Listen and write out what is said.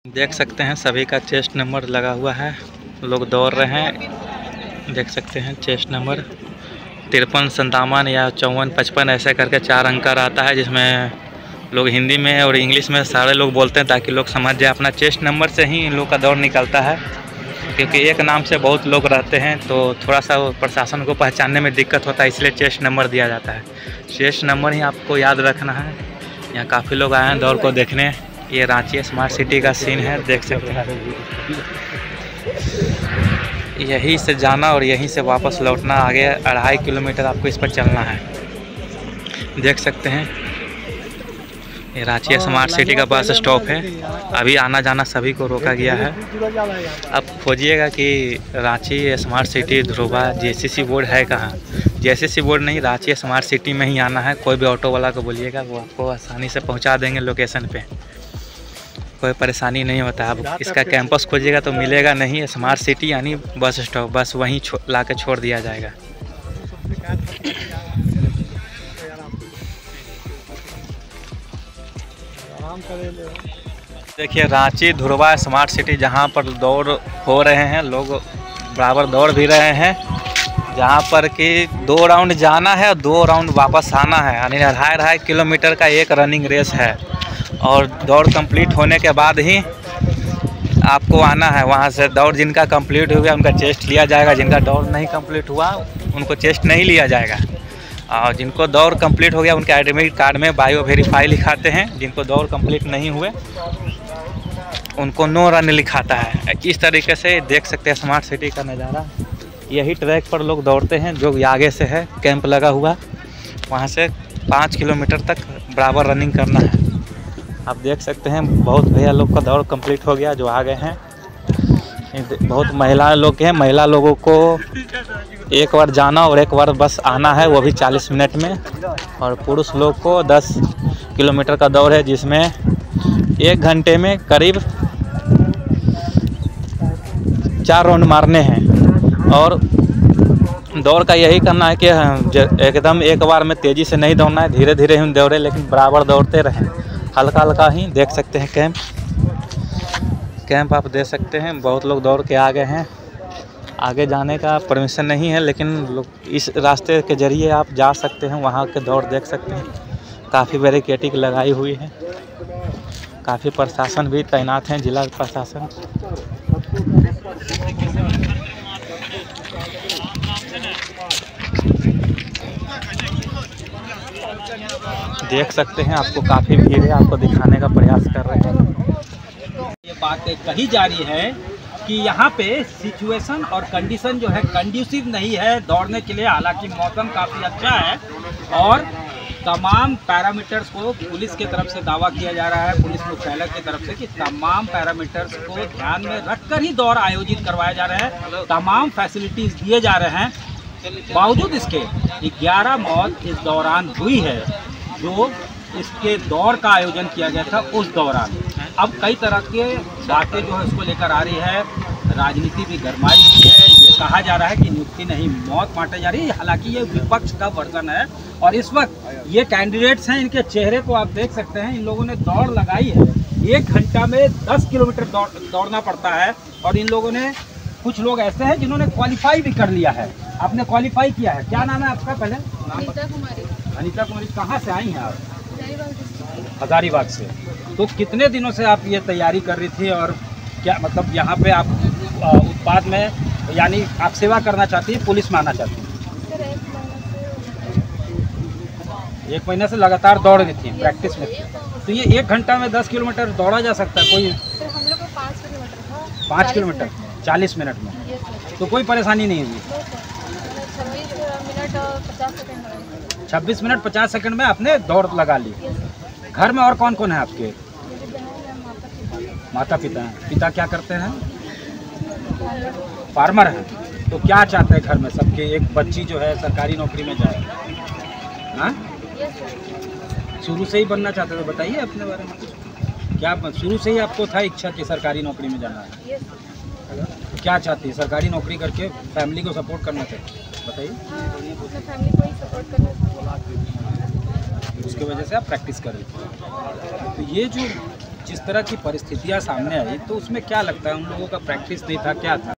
देख सकते हैं सभी का चेस्ट नंबर लगा हुआ है। लोग दौड़ रहे हैं। देख सकते हैं चेस्ट नंबर 53, 57 या 54, 55 ऐसे करके 4 अंक का आता है, जिसमें लोग हिंदी में और इंग्लिश में सारे लोग बोलते हैं ताकि लोग समझ जाए। अपना चेस्ट नंबर से ही इन लोग का दौड़ निकलता है, क्योंकि एक नाम से बहुत लोग रहते हैं तो थोड़ा सा प्रशासन को पहचानने में दिक्कत होता है, इसलिए चेस्ट नंबर दिया जाता है। चेस्ट नंबर ही आपको याद रखना है। यहाँ काफ़ी लोग आए हैं दौड़ को देखने। ये रांची स्मार्ट सिटी का सीन है, देख सकते हैं। यहीं से जाना और यहीं से वापस लौटना, आगे 2.5 किलोमीटर आपको इस पर चलना है। देख सकते हैं ये रांची स्मार्ट सिटी का बस स्टॉप है। अभी आना जाना सभी को रोका गया है। अब खोजिएगा कि Ranchi smart city Dhurwa JCC board है कहाँ। जेसीसी बोर्ड नहीं, रांची स्मार्ट सिटी में ही आना है। कोई भी ऑटो वाला को बोलिएगा, वो आपको आसानी से पहुंचा देंगे लोकेशन पे। कोई परेशानी नहीं होता। अब इसका कैंपस खोजिएगा तो मिलेगा नहीं। स्मार्ट सिटी यानी बस स्टॉप, बस वहीं ला के छोड़ दिया जाएगा। देखिए रांची ध्रुवा स्मार्ट सिटी, जहाँ पर दौड़ हो रहे हैं, लोग बराबर दौड़ भी रहे हैं। जहाँ पर कि 2 राउंड जाना है और 2 राउंड वापस आना है, यानी 2.5 किलोमीटर का एक रनिंग रेस है। और दौड़ कंप्लीट होने के बाद ही आपको आना है। वहाँ से दौड़ जिनका कंप्लीट हो गया उनका चेस्ट लिया जाएगा, जिनका दौड़ नहीं कंप्लीट हुआ उनको चेस्ट नहीं लिया जाएगा। और जिनको दौड़ कंप्लीट हो गया उनके एडमिट कार्ड में बायो वेरीफाई लिखाते हैं। जिनको दौड़ कंप्लीट नहीं हुए उनको नो रन लिखाता है। इस तरीके से देख सकते हैं स्मार्ट सिटी का नज़ारा। यही ट्रैक पर लोग दौड़ते हैं जो आगे से है, कैंप लगा हुआ, वहाँ से 5 किलोमीटर तक बराबर रनिंग करना है। आप देख सकते हैं बहुत भैया लोग का दौड़ कंप्लीट हो गया जो आ गए हैं। बहुत महिला लोग हैं। महिला लोगों को एक बार जाना और एक बार बस आना है, वो भी 40 मिनट में। और पुरुष लोग को 10 किलोमीटर का दौड़ है, जिसमें 1 घंटे में करीब 4 राउंड मारने हैं। और दौड़ का यही करना है कि एकदम एक बार में तेज़ी से नहीं दौड़ना है, धीरे धीरे हम दौड़े, लेकिन बराबर दौड़ते रहें, हल्का हल्का ही। देख सकते हैं कैंप आप देख सकते हैं। बहुत लोग दौड़ के आ गए हैं। आगे जाने का परमिशन नहीं है, लेकिन लोग इस रास्ते के ज़रिए आप जा सकते हैं। वहाँ के दौड़ देख सकते हैं। काफ़ी बैरिकेडिंग लगाई हुई है। काफ़ी प्रशासन भी तैनात हैं, जिला प्रशासन। देख सकते हैं आपको काफ़ी भीड़ है, आपको दिखाने का प्रयास कर रहे हैं। ये बात कही जा रही है कि यहाँ पे सिचुएशन और कंडीशन जो है कंड्यूसिव नहीं है दौड़ने के लिए। हालांकि मौसम काफ़ी अच्छा है और तमाम पैरामीटर्स को पुलिस की तरफ से दावा किया जा रहा है, पुलिस मुख्यालय की तरफ से, कि तमाम पैरामीटर्स को ध्यान में रखकर ही दौड़ आयोजित करवाया जा रहा है। तमाम फैसिलिटीज़ दिए जा रहे हैं। बावजूद इसके 11 मौत इस दौरान हुई है, जो इसके दौड़ का आयोजन किया गया था उस दौरान। अब कई तरह के बातें जो है उसको लेकर आ रही है। राजनीति भी गरमाई हुई है। ये कहा जा रहा है कि नियुक्ति नहीं मौत बांटी जा रही है। हालांकि ये विपक्ष का वर्जन है और इस वक्त ये कैंडिडेट्स हैं, इनके चेहरे को आप देख सकते हैं। इन लोगों ने दौड़ लगाई है। 1 घंटा में 10 किलोमीटर दौड़ना पड़ता है। और इन लोगों ने, कुछ लोग ऐसे हैं जिन्होंने क्वालिफाई भी कर लिया है। आपने क्वालिफाई किया है, क्या नाम है आपका? पहले अनीता कुमारी। अनीता कुमारी, कहाँ से आई हैं आप? हजारीबाग से। तो कितने दिनों से आप ये तैयारी कर रही थी और क्या मतलब यहाँ पे आप उत्पाद में, यानी आप सेवा करना चाहती हैं, पुलिस में आना चाहती हैं? 1 महीने से लगातार दौड़ रही थी, प्रैक्टिस में थी। तो ये 1 घंटा में 10 किलोमीटर दौड़ा जा सकता है? कोई हम लोग को 5 किलोमीटर था। 5 किलोमीटर 40 मिनट में, तो कोई परेशानी नहीं हुई? 26 मिनट 50 सेकंड में आपने दौड़ लगा ली। घर में और कौन कौन है आपके? माता पिता हैं। पिता क्या करते हैं? फार्मर हैं। तो क्या चाहते हैं घर में सबके, एक बच्ची जो है सरकारी नौकरी में जाए? हाँ, शुरू से ही बनना चाहते थे? बताइए अपने बारे में कुछ। क्या शुरू से ही आपको था इच्छा कि सरकारी नौकरी में जाना है? क्या चाहती है? सरकारी नौकरी करके फैमिली को सपोर्ट करना चाहिए, बताइए। फैमिली को ही सपोर्ट करना, उसके वजह से आप प्रैक्टिस कर रही थी। तो ये जो जिस तरह की परिस्थितियाँ सामने आई तो उसमें क्या लगता है, उन लोगों का प्रैक्टिस नहीं था, क्या था?